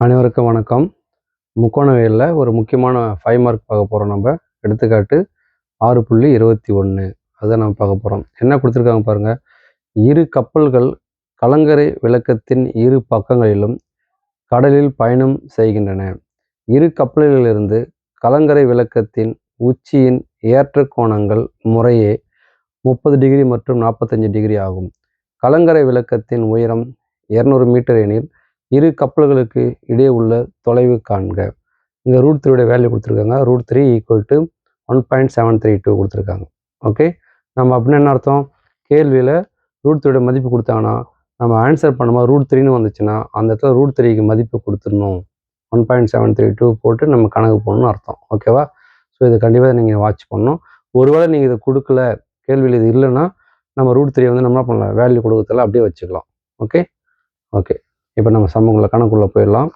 அனைவருக்கும் வணக்கம். முக்கோணவியல்ல ஒரு முக்கியமான 5 மார்க் பார்க்க போகிறோம். நம்ம எடுத்துக்காட்டு 6.21 அதுதான் நம்ம பார்க்க போகிறோம். என்ன கொடுத்துருக்காங்க பாருங்க. இரு கப்பல்கள் கலங்கரை விளக்கத்தின் இரு பக்கங்களிலும் கடலில் பயணம் செய்கின்றன. இரு கப்பல்களிலிருந்து கலங்கரை விளக்கத்தின் உச்சியின் ஏற்ற கோணங்கள் முறையே 30 டிகிரி மற்றும் 45 டிகிரி ஆகும். கலங்கரை விளக்கத்தின் உயரம் 200 மீட்டர் எனில் இரு கப்பல்களுக்கு இடையே உள்ள தொலைவு காண்க. இங்கே √3 வேல்யூ கொடுத்துருக்காங்க. √3 = 1.732 கொடுத்துருக்காங்க. ஓகே, நம்ம அப்படின்னு என்ன அர்த்தம்? கேள்வியில் √3 மதிப்பு கொடுத்தாங்கன்னா நம்ம ஆன்சர் பண்ணும்போது √3ன்னு வந்துச்சுன்னா அந்த இடத்துல √3க்கு மதிப்பு கொடுத்துடணும். 1.732 போட்டு நம்ம கணக்கு போடணும்னு அர்த்தம். ஓகேவா? ஸோ இதை கண்டிப்பாக நீங்கள் வாட்ச் பண்ணணும். ஒருவேளை நீங்கள் இதை கொடுக்கல, கேள்வியில் இது இல்லைன்னா நம்ம √3 வந்து நம்ம என்ன பண்ணலாம், வேல்யூ கொடுக்கறதில்ல அப்படியே வச்சுக்கலாம். ஓகே ஓகே இப்போ நம்ம சம்முக்குள்ள கணக்குள்ளே போயிடலாம்.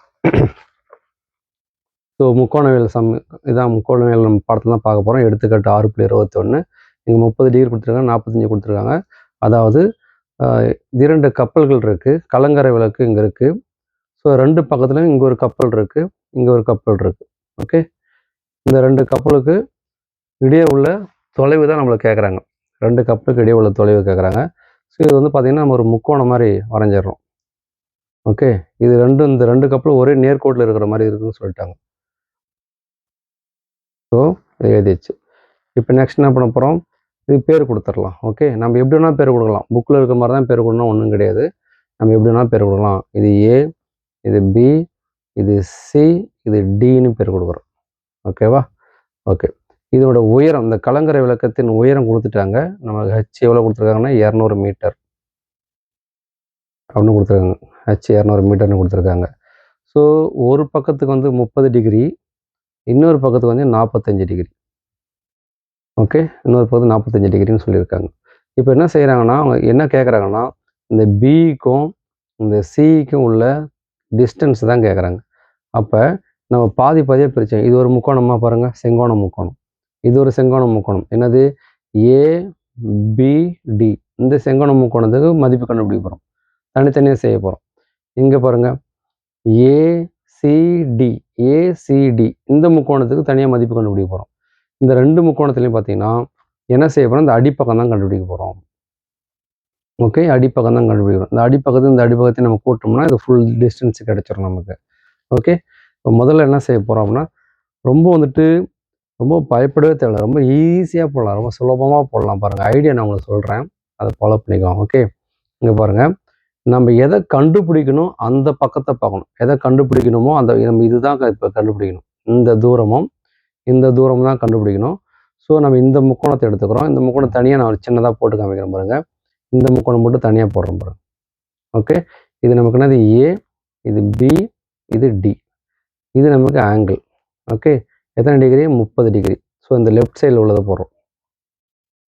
ஸோ முக்கோணவியல் இதான் முக்கோணவியல் நம்ம பாடத்தில் தான் பார்க்க போகிறோம். எடுத்துக்காட்டு 6.21. இங்கே 30 டிகிரி கொடுத்துருக்காங்க, 45 கொடுத்துருக்காங்க. அதாவது 2 கப்பல்கள் இருக்குது. கலங்கரை விளக்கு இங்கே இருக்குது. ஸோ 2 பக்கத்துலையும் இங்கே ஒரு கப்பல் இருக்குது, இங்கே ஒரு கப்பல் இருக்குது. ஓகே, இந்த 2 கப்பலுக்கு இடையே உள்ள தொலைவு தான் நம்மளை கேட்குறாங்க. 2 கப்பலுக்கு இடையே உள்ள தொலைவு கேட்குறாங்க. ஸோ இது வந்து பார்த்திங்கன்னா நம்ம ஒரு முக்கோணம் மாதிரி வரைஞ்சிடறோம். ஓகே, இது இந்த 2 கப்பலும் ஒரே நேர்கோட்டில் இருக்கிற மாதிரி இருக்குன்னு சொல்லிட்டாங்க. ஸோ இது எழுதிடுச்சு. இப்போ நெக்ஸ்ட் என்ன பண்ண போகிறோம், இது பேர் கொடுத்துடலாம். ஓகே, நம்ம எப்படி வேணால் பேர் கொடுக்கலாம். புக்கில் இருக்கிற மாதிரி தான் பேர் கொடுக்கணும் ஒன்றும் கிடையாது. நம்ம எப்படி வேணால் பேர் கொடுக்கலாம். இது ஏ, இது பி, இது சி, இது டின்னு பேர் கொடுக்குறோம். ஓகேவா? ஓகே, இதோட உயரம், இந்த கலங்கரை விளக்கத்தின் உயரம் கொடுத்துட்டாங்க. நமக்கு ஹெச் எவ்வளோ கொடுத்துருக்காங்கன்னா 200 மீட்டர் அப்படின்னு கொடுத்துருக்காங்க. ஹெச் 200 மீட்டர்னு கொடுத்துருக்காங்க. ஸோ ஒரு பக்கத்துக்கு வந்து 30 டிகிரி, இன்னொரு பக்கத்துக்கு வந்து 45 டிகிரி. ஓகே, இன்னொரு பக்கத்து 45 டிகிரின்னு சொல்லியிருக்காங்க. இப்போ என்ன செய்கிறாங்கன்னா, அவங்க என்ன கேட்குறாங்கன்னா, இந்த பிக்கும் இந்த சிக்கும் உள்ள டிஸ்டன்ஸ் தான் கேட்குறாங்க. அப்போ நம்ம பாதியாக பிரித்தோம். இது ஒரு முக்கோணமாக பாருங்கள், செங்கோண முக்கோணம். இது ஒரு செங்கோண முக்கோணம். என்னது? ஏபிடி. இந்த செங்கோண முக்கோணத்துக்கு மதிப்பு கண்டுபிடிக்க போகிறோம். தனித்தனியாக செய்ய போகிறோம். இங்கே பாருங்கள், ஏசிடி இந்த முக்கோணத்துக்கு தனியாக மதிப்பு கண்டுபிடிக்க போகிறோம். இந்த 2 முக்கோணத்துலையும் பார்த்தீங்கன்னா என்ன செய்ய போகிறோம், இந்த அடிப்பக்கம் தான் கண்டுபிடிக்க போகிறோம். ஓகே, அடிப்பக்கம் தான் கண்டுபிடிக்கிறோம். இந்த அடிப்பக்கத்தையும் நம்ம கூட்டோம்னா இது ஃபுல் டிஸ்டன்ஸ் கிடச்சிரும் நமக்கு. ஓகே, இப்போ முதல்ல என்ன செய்ய போகிறோம் அப்படின்னா, ரொம்ப பயப்படவே தேவையில்லை, ரொம்ப ஈஸியாக போடலாம், ரொம்ப சுலபமாக போடலாம். பாருங்கள், ஐடியா நான் உங்களுக்கு சொல்கிறேன், அதை ஃபாலோ பண்ணிக்கலாம். ஓகே, இங்கே பாருங்கள், நம்ம எதை கண்டுபிடிக்கணும் அந்த பக்கத்தை பார்க்கணும். எதை கண்டுபிடிக்கணுமோ நம்ம இதுதான் இப்போ கண்டுபிடிக்கணும். இந்த தூரம் தான் கண்டுபிடிக்கணும். ஸோ நம்ம இந்த முக்கோணத்தை எடுத்துக்கிறோம். இந்த முக்கோணம் தனியாக நான் ஒரு சின்னதாக போட்டு காமிக்கிறேன் பாருங்கள். இந்த முக்கோணம் மட்டும் தனியாக போடுறோம் பாருங்கள். ஓகே, இது நமக்கு என்னது? ஏ, இது பி, இது டி. இது நமக்கு ஆங்கிள். ஓகே, எத்தனை டிகிரி? 30 டிகிரி. ஸோ இந்த லெஃப்ட் சைடில் உள்ளதை போடுறோம்.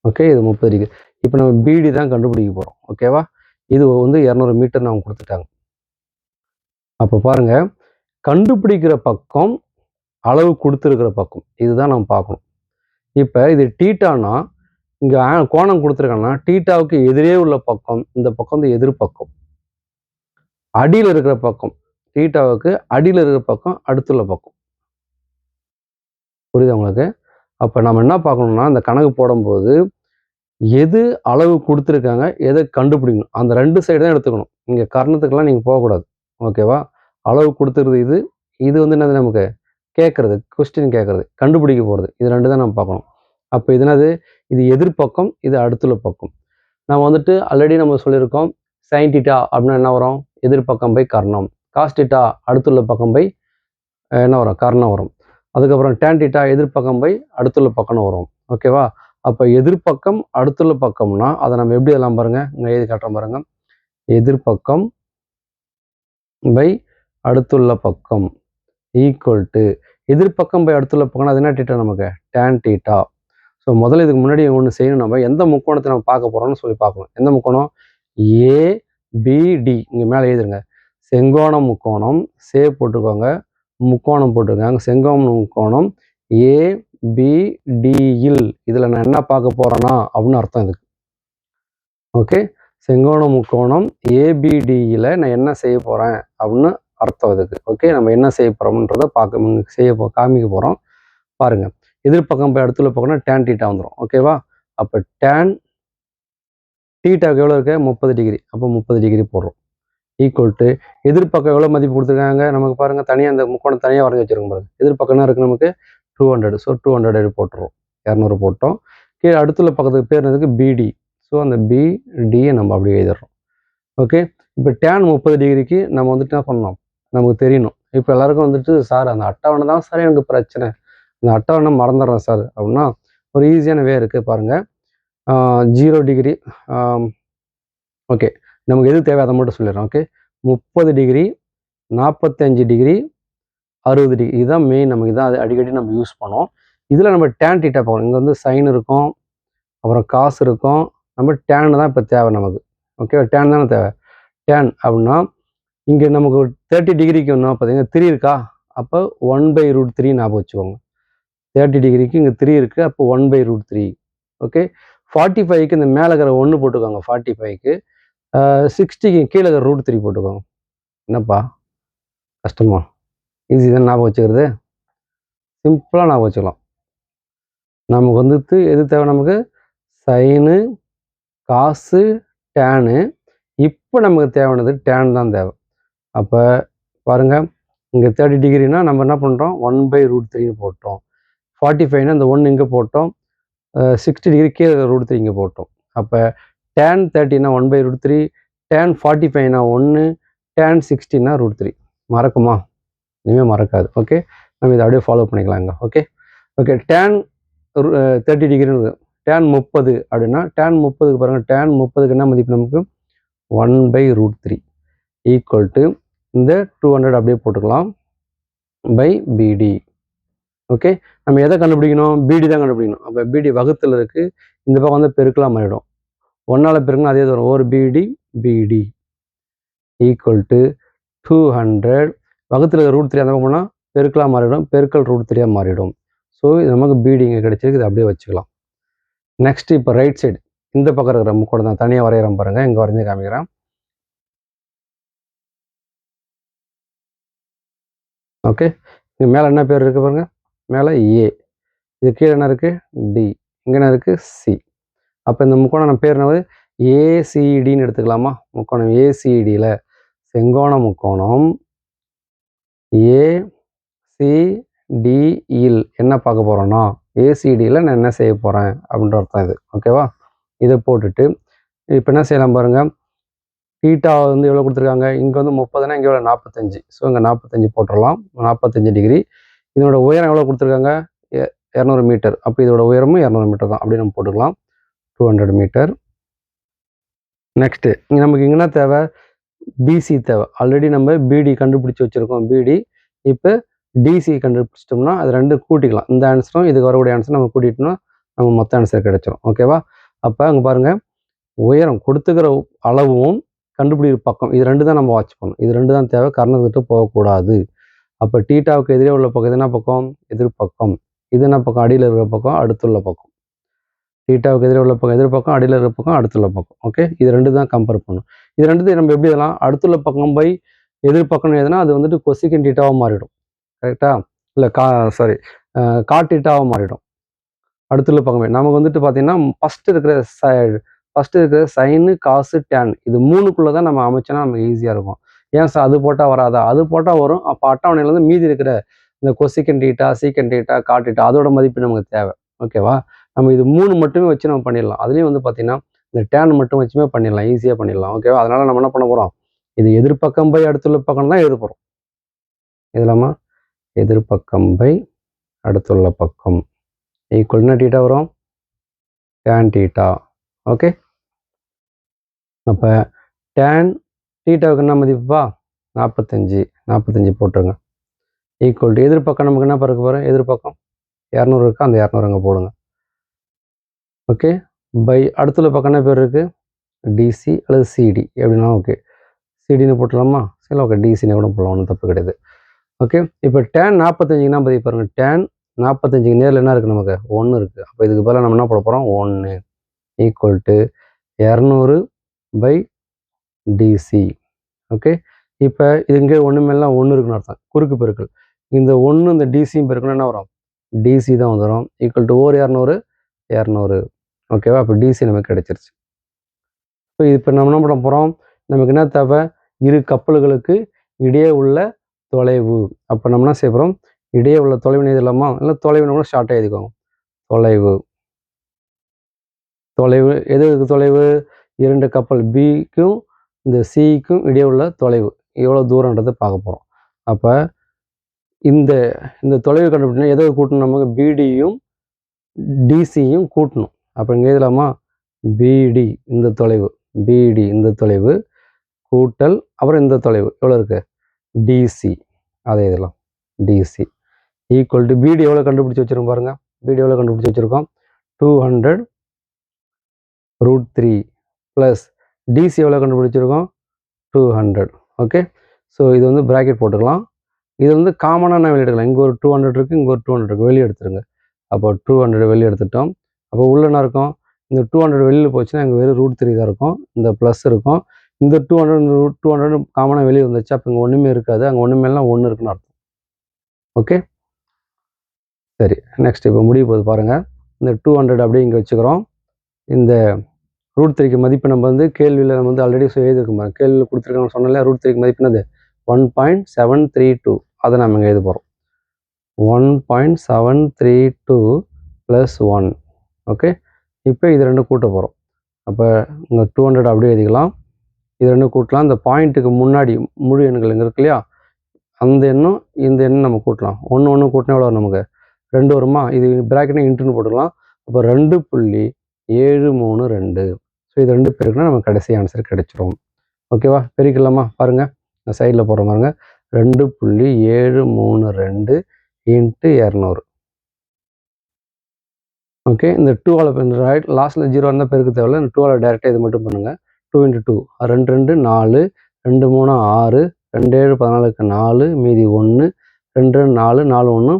ஓகே, இது 30 டிகிரி. இப்போ நம்ம பிடி தான் கண்டுபிடிக்க போகிறோம். ஓகேவா? இது வந்து 200 மீட்டர்னு அவங்க கொடுத்துட்டாங்க. அப்போ பாருங்கள், கண்டுபிடிக்கிற பக்கம் அளவு கொடுத்துருக்கிற பக்கம் இதுதான் நம்ம பார்க்கணும். இப்போ இது டீட்டானா, இங்கே கோணம் கொடுத்துருக்காங்கன்னா டீட்டாவுக்கு எதிரே உள்ள பக்கம் இந்த பக்கம் வந்து எதிர்பக்கம். அடியில் இருக்கிற பக்கம், டீட்டாவுக்கு அடியில் இருக்கிற பக்கம் அடுத்துள்ள பக்கம். புரியுது உங்களுக்கு? அப்போ நம்ம என்ன பார்க்கணும்னா, இந்த கணக்கு போடும்போது எது அளவு கொடுத்துருக்காங்க, எதை கண்டுபிடிக்கணும், அந்த 2 சைடு தான் எடுத்துக்கணும். இங்கே கர்ணத்துக்கெல்லாம் நீங்கள் போகக்கூடாது. ஓகேவா? அளவு கொடுத்துருது இது வந்து என்னது, நமக்கு கேட்குறது, கொஸ்டின் கேட்குறது, கண்டுபிடிக்க போகிறது, இது 2 தான் நம்ம பார்க்கணும். அப்போ இது என்னது? இது எதிர்பக்கம், இது அடுத்துள்ள பக்கம். நம்ம ஆல்ரெடி நம்ம சொல்லியிருக்கோம், சைன் டீட்டா அப்படின்னா என்ன வரும்? எதிர்பக்கம் பை கர்ணம். காஸ் டீட்டா அடுத்துள்ள பக்கம் பை என்ன வரும்? கர்ணம் வரும். அதுக்கப்புறம் டேன் டீட்டா எதிர்பக்கம் பை அடுத்துள்ள பக்கம்னு வரும். ஓகேவா? அப்போ எதிர்பக்கம் அடுத்துள்ள பக்கம்னா அதை நம்ம எப்படி எல்லாம் பாருங்கள், இங்கே எழுதி காட்டுறோம் பாருங்கள். எதிர்பக்கம் பை அடுத்துள்ள பக்கம் ஈக்குவல் டு எதிர்பக்கம் பை அடுத்துள்ள பக்கம்னா அது என்ன டீட்டா? நமக்கு டேன் டீட்டா. ஸோ முதல்ல இதுக்கு முன்னாடி ஒன்று செய்யணும், நம்ம எந்த முக்கோணத்தை நம்ம பார்க்க போகிறோம்னு சொல்லி பார்க்கணும். எந்த முக்கோணம்? ஏபிடி. இங்கே மேலே எழுதிருங்க, செங்கோண முக்கோணம். போட்டுக்கோங்க, முக்கோணம் போட்டுருக்காங்க. செங்கோண முக்கோணம் ஏபிடியில் இதில் நான் என்ன பார்க்க போகிறேன்னா அப்படின்னு அர்த்தம் இதுக்கு. ஓகே, செங்கோண முக்கோணம் ஏபிடியில் நான் என்ன செய்ய போகிறேன் அப்படின்னு அர்த்தம் இதுக்கு. ஓகே, நம்ம என்ன செய்ய போகிறோம்ன்றதை காமிக்க போகிறோம் பாருங்கள். எதிர்பக்கம் போய் அடுத்துள்ள பக்கம்னா டேன் தீட்டா வந்துடும். ஓகேவா? அப்போ டேன் தீட்டாவுக்கு எவ்வளோ இருக்கு? 30 டிகிரி. அப்போ 30 டிகிரி போடுறோம். ஈக்குவல் டு எதிர்பக்கம் எவ்வளோ மதிப்பு கொடுத்துருக்காங்க நமக்கு பாருங்கள். தனியாக அந்த முக்கோணம் தனியாக வரைஞ்சி வச்சுருக்கோம் பாருங்க. எதிர்பக்கம்னா இருக்குது நமக்கு 200. ஸோ 200 போட்டுருவோம். 200 போட்டோம். கீழே அடுத்துள்ள பக்கத்துக்கு பேர் என்னதுக்கு? பிடி. ஸோ அந்த பிடியை நம்ம அப்படியே எழுதிடுறோம். ஓகே, இப்போ டேன் 30 டிகிரிக்கு நம்ம வந்துட்டு என்ன பண்ணணும்? நமக்கு தெரியணும். இப்போ எல்லாருக்கும் வந்துட்டு சார் அந்த அட்டவணை தான் சார் எனக்கு பிரச்சனை, அந்த அட்டவணை மறந்துடுறேன் சார் அப்படின்னா ஒரு ஈஸியான வே இருக்குது பாருங்கள். 0 டிகிரி. ஓகே, நமக்கு எது தேவை அதை மட்டும் சொல்லிடுறோம். Okay, 30 degree, 45 degree, 60 degree. இதுதான் மெயின். நமக்கு இதான் அடிக்கடி நம்ம யூஸ் பண்ணோம். இதில் நம்ம டேன் தீட்டா போகிறோம். இங்கே வந்து சைன் இருக்கும், அப்புறம் காசு இருக்கும். நம்ம டேன் தான் இப்போ தேவை நமக்கு. ஓகே, டேன் தானே தேவை. டேன் அப்படின்னா இங்கே நமக்கு 30 டிகிரிக்கு ஒன்றா பார்த்தீங்கன்னா 3 இருக்கா? அப்போ 1/√3 ஞாபகம் வச்சுக்கோங்க. 30 டிகிரிக்கு இங்கே 3 இருக்குது. அப்போ 1/√3. ஓகே, 45க்கு இந்த மேலே இருக்கிற 1 போட்டுக்கோங்க. 45க்கு 60க்கு கீழே இருக்கிற √3 போட்டுக்கோங்க. என்னப்பா கஷ்டமா? ஈஸி தான் ஞாபகம் வச்சுக்கிறது. சிம்பிளாக ஞாபகம் வச்சுக்கலாம். நமக்கு வந்துட்டு எது தேவை? நமக்கு சைனு, காசு, டேனு. இப்போ நமக்கு தேவையானது டேன் தான் தேவை. அப்போ பாருங்கள், இங்கே 30 டிகிரினா நம்ம என்ன பண்ணுறோம்? 1/√3 போட்டோம். 45னா இந்த 1 இங்கே போட்டோம். 60 டிகிரி கீழே √3 இங்கே போட்டோம். அப்போ டேன் 30னா 1/√3, டேன் 45னா 1, டேன் 60னா √3. மறக்குமா? இனிமேல் மறக்காது. ஓகே, நம்ம இதை அப்படியே ஃபாலோ பண்ணிக்கலாங்க. ஓகே ஓகே, டேன் 30 டிகிரின்னு டேன் 30 அப்படின்னா டேன் 30க்கு பாருங்கள். டேன் 30க்கு என்ன மதிப்பு? நமக்கு 1/√3 ஈக்குவல் டு இந்த 200 அப்படியே போட்டுக்கலாம் பை பிடி. ஓகே, நம்ம எதை கண்டுபிடிக்கணும்? பிடி தான் கண்டுபிடிக்கணும். அப்போ பிடி வகுத்தில் இருக்குது. இந்த பக்கம் வந்து பெருக்கலாம் மாறிடும். 1ஆல் பெருக்கணும் அதே வரும். ஒரு பிடி ஈக்குவல் டு 200 வகுத்தில் √3 அந்த பக்கம் போனால் பெருக்கலாம் மாறிடும். பெருக்கல் √3 மாறிடும். ஸோ இது நமக்கு பிடி இங்கே கிடைச்சிருக்கு. இதை அப்படியே வச்சுக்கலாம். நெக்ஸ்ட் இப்போ ரைட் சைடு இந்த பக்கம் இருக்கிற முக்கோணம் தான் தனியாக வரைகிறோம் பாருங்கள். இங்கே வரைஞ்சி காமிக்கிறேன். ஓகே, இங்கே மேலே என்ன பேர் இருக்குது பாருங்கள். மேலே ஏ, இது கீழே என்ன இருக்குது? டி, இங்கே என்ன இருக்குது? சி. அப்போ இந்த முக்கோணம் பேர் என்னது? ஏசிடின்னு எடுத்துக்கலாமா? முக்கோணம் ஏசிடியில் செங்கோண முக்கோணம் ஏசிடியில் என்ன பார்க்க போகிறோன்னா, ஏசிடியில் நான் என்ன செய்ய போகிறேன் அப்படின்ற அர்த்தம் இது. ஓகேவா? இதை போட்டுட்டு இப்போ என்ன செய்யலாம் பாருங்கள். தீட்டா வந்து எவ்வளோ கொடுத்துருக்காங்க? இங்கே வந்து 30னா இங்கே எவ்வளோ? 45. ஸோ இங்கே 45 போட்டுடலாம். 45 டிகிரி. இதோட உயரம் எவ்வளோ கொடுத்துருக்காங்க? 200 மீட்டர். அப்போ இதோட உயரமும் 200 மீட்டர் தான். அப்படி நம்ம போட்டுக்கலாம். 200 மீட்டர். நெக்ஸ்ட்டு இங்கே நமக்கு இங்கே என்ன தேவை? டிசி தேவை. ஆல்ரெடி நம்ம பிடி கண்டுபிடிச்சி வச்சுருக்கோம். பிடி இப்போ டிசி கண்டுபிடிச்சிட்டோம்னா அது ரெண்டும் கூட்டிக்கலாம். இந்த ஆன்சரும் இதுக்கு வரக்கூடிய ஆன்சர் நம்ம கூட்டிட்டோம்னா நம்ம மொத்த ஆன்சர் கிடைச்சிடும். ஓகேவா? அப்போ அங்கே பாருங்கள், உயரம் கொடுத்துக்கிற அளவும் கண்டுபிடிக்கிற பக்கம் இது ரெண்டு தான் நம்ம வாட்ச் பண்ணணும். இது ரெண்டு தான் தேவை. கர்ணத்துக்கிட்ட போகக்கூடாது. அப்போ டீட்டாவுக்கு எதிரே உள்ள பக்கம் இது என்ன பக்கம்? எதிர்பக்கம். இது என்ன பக்கம்? அடியில் இருக்கிற பக்கம், அடுத்துள்ள பக்கம். டீட்டாவுக்கு எதிரே உள்ள பக்கம் எதிர்பக்கம், அடியில் இருக்கிற பக்கம், அடுத்துள்ள பக்கம். ஓகே, இது ரெண்டு தான் கம்பேர் பண்ணணும். இது ரெண்டுத்தையும் நம்ம எப்படி எழுதலாம்? அடுத்துள்ள பக்கம் பை எதிர்பக்கம்னு எழுதுனா அது வந்துட்டு கொசிகன் டீட்டாவாக மாறிடும். கரெக்டா? இல்லை காட் டீட்டாவாக மாறிடும். அடுத்துள்ள பக்கமே நமக்கு வந்துட்டு பார்த்தீங்கன்னா ஃபஸ்ட்டு இருக்கிற சைனு, காசு, டேன் இது 3க்குள்ளே தான் நம்ம அமைச்சோன்னா நமக்கு ஈஸியாக இருக்கும். ஏன் சார் அது போட்டால் வராதா? அது போட்டால் வரும். அப்போ அட்டவணையிலேருந்து மீதி இருக்கிற இந்த கொசிகன் டீட்டா, சீக்கன் டீட்டா, காட் டீட்டா அதோட மதிப்பு நமக்கு தேவை. ஓகேவா? நம்ம இது 3 மட்டுமே வச்சு நம்ம பண்ணிடலாம். அதுலேயும் வந்து பார்த்தீங்கன்னா இந்த டேன் மட்டும் வச்சுமே பண்ணிடலாம். ஈஸியாக பண்ணிடலாம். ஓகேவா? அதனால் நம்ம என்ன பண்ண போகிறோம்? இது எதிர்பக்கம் பை அடுத்துள்ள பக்கம் தான் எழுத போகிறோம். இதெல்லாமா எதிர்பக்கம் பை அடுத்துள்ள பக்கம் ஈக்குவல்னா டீட்டா வரும் டேன் டீட்டா. ஓகே, அப்போ டேன் டீட்டாவுக்கு என்ன மதிப்புப்பா? 45 போட்டுருங்க. ஈக்குவல் டு எதிர்பக்கம் நமக்கு என்ன பிறகு போகிறோம்? எதிர்பக்கம் 200 இருக்கா? அந்த 200 அங்கே போடுங்க. ஓகே, பை அடுத்துள்ள பக்கம் என்ன பேர் இருக்குது? டிசி அல்லது சிடி எப்படின்னா ஓகே. சிடின்னு போட்டுடலாமா? சரி, ஓகே, டிசின்னு கூட போடலாம். ஒன்றும் தப்பு கிடையாது. ஓகே, இப்போ டேன் 45க்கு என்ன மதிப்பு பாருங்கள். டேன் 45க்கு நேரில் என்ன இருக்குது? நமக்கு 1 இருக்குது. அப்போ இதுக்கு பதிலாக நம்ம என்ன போட போகிறோம்? 1 equal to 200 by DC. Okay, இப்போ இது இங்கே ஒன்றுமேலாம் 1 இருக்குன்னு அர்த்தம், குறுக்கு பெருக்கல். இந்த 1 இந்த டிசியும் பெருக்கணும் என்ன வரும், டிசி தான் வந்துடும். ஈக்குவல் டு ஓர் 200 200. ஓகேவா? அப்போ டிசி நமக்கு கிடைச்சிருச்சு. இப்போ நம்ம என்ன பண்ண போகிறோம், நமக்கு என்ன தேவை, இரு கப்பல்களுக்கு இடையே உள்ள தொலைவு. அப்போ நம்ம என்ன செய்ய போகிறோம், இடையே உள்ள தொலைவு எழுதலாமா, இல்லை தொலைவுன்னு கூட ஷார்ட்டாக எழுதிக்கோங்க. தொலைவு தொலைவு எது தொலைவு, 2 கப்பல் பிக்கும் இந்த சிக்கும் இடையே உள்ள தொலைவு எவ்வளோ தூரன்றதை பார்க்க போகிறோம். அப்போ இந்த இந்த தொலைவு கண்டுபிடிச்சா எதை கூட்டணும், நமக்கு பிடியும் டிசியும் கூட்டணும். அப்போ இங்கே எழுதலாமா, பிடி இந்த தொலைவு, பிடி இந்த தொலைவு கூட்டல் அப்புறம் இந்த தொலைவு எவ்வளோ இருக்குது, டிசி, அதை எழுதலாம். டிசி ஈக்குவல் டு பிடி எவ்வளோ கண்டுபிடிச்சி வச்சுருக்கோம் பாருங்கள், பிடி எவ்வளோ கண்டுபிடிச்சி வச்சுருக்கோம், 200√3 ப்ளஸ் டிசி எவ்வளோ கண்டுபிடிச்சிருக்கோம், 200. ஓகே, ஸோ இது வந்து ப்ராக்கெட் போட்டுக்கலாம். இது வந்து காமனாக நான் வெளியே எடுக்கலாம். இங்கே ஒரு 200 இருக்குது, இங்கே ஒரு 200 இருக்குது, வெளியே எடுத்துருங்க. அப்போ 200 வெளியே எடுத்துட்டோம். அப்போ உள்ள என்ன இருக்கும், இந்த 200 வெளியில் போச்சுன்னா இங்கே வெறும் √3 தான் இருக்கும், இந்த ப்ளஸ் இருக்கும். இந்த 200 காமனாக வெளியே வந்துச்சு, அப்போ இங்கே ஒன்றுமே இருக்காது, அங்கே ஒன்றுமேலாம் 1 இருக்குன்னு அர்த்தம். ஓகே, சரி, நெக்ஸ்ட் இப்போ முடிய போது பாருங்கள். இந்த 200 அப்படியே இங்கே வச்சுக்கிறோம். இந்த √3க்கு மதிப்பு நம்ம வந்து கேள்வியில் நம்ம வந்து ஆல்ரெடி எழுதிருக்கோம் பாருங்க, கேள்வியில் கொடுத்துருக்காங்க சொன்னாலே √3க்கு மதிப்பு என்னது 1.732. அதை நம்ம இங்கே எழுத போகிறோம். 1.732 + 1. ஓகே, இப்போ இது ரெண்டும் கூட்ட போகிறோம். அப்போ இங்கே 200 அப்படியே எழுதிக்கலாம், இது ரெண்டும் கூட்டலாம். இந்த பாயிண்ட்டுக்கு முன்னாடி முழு எண்கள் இங்கே இருக்கு இல்லையா, அந்த எண்ணும் இந்த எண்ணும் நம்ம கூட்டலாம். 1 கூட்டினா எவ்வளோ வரும், நமக்கு 2 வருமா, இது ப்ராக்கெட்னா இன்ட்டுன்னு போட்டுக்கலாம். அப்போ 2.732. ஸோ இது 2 பேருக்குன்னா நமக்கு கடைசி ஆன்சர் கிடைச்சிரும். ஓகேவா, பெருக்கலாமா, பாருங்கள் இந்த சைடில் போடுற பாருங்க, 2.732 × 200. ஓகே, இந்த 2 ரைட் லாஸ்ட்டில் 0 இருந்தால் பெருக்க தேவையில்ல, இந்த 2 டேரெக்டாக இது மட்டும் பண்ணுங்கள். 2 × 2 2 2 4, 2 3 6, 2 7 14க்கு 4, மீதி 1, 2 2 4, 4 1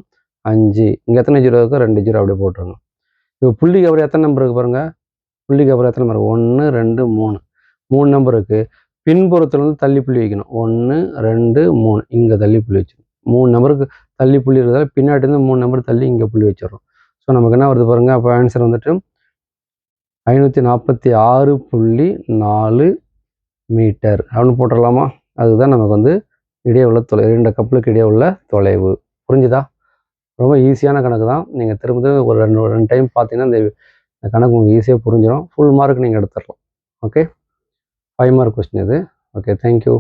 5. இங்கே எத்தனை 0 இருக்கோ 2 0 அப்படியே போட்டுருங்க. இப்போ புள்ளிக்கு அப்புறம் எத்தனை நம்பர் இருக்குது பாருங்கள், புள்ளிக்கு அப்புறம் எத்தனை நம்பர், 1 2 3 3 நம்பர் இருக்குது. பின்புறத்துலேருந்து தள்ளி புள்ளி வைக்கணும், 1 2 3 இங்கே தள்ளி புள்ளி வச்சிடணும். 3 நம்பருக்கு தள்ளி புள்ளி இருக்கிறதால பின்னாடிருந்து 3 நம்பர் தள்ளி இங்கே புள்ளி வச்சிடறோம். ஸோ நமக்கு என்ன வருது பாருங்கள், அப்போ ஆன்சர் வந்துட்டு 546.4 மீட்டர் அப்படின்னு போட்டுடலாமா. அதுதான் நமக்கு வந்து இடையே உள்ள தொலைவு, 2 கப்பலுக்கு இடையே உள்ள தொலைவு. புரிஞ்சுதா? ரொம்ப ஈஸியான கணக்கு தான். நீங்கள் திரும்ப ஒரு 2 டைம் பார்த்தீங்கன்னா இந்த கணக்கு உங்களுக்கு ஈஸியாக புரிஞ்சிடும். ஃபுல் மார்க் நீங்கள் எடுத்துடலாம். ஓகே, 5 மார்க் கொஸ்டின் இது. Okay, thank you.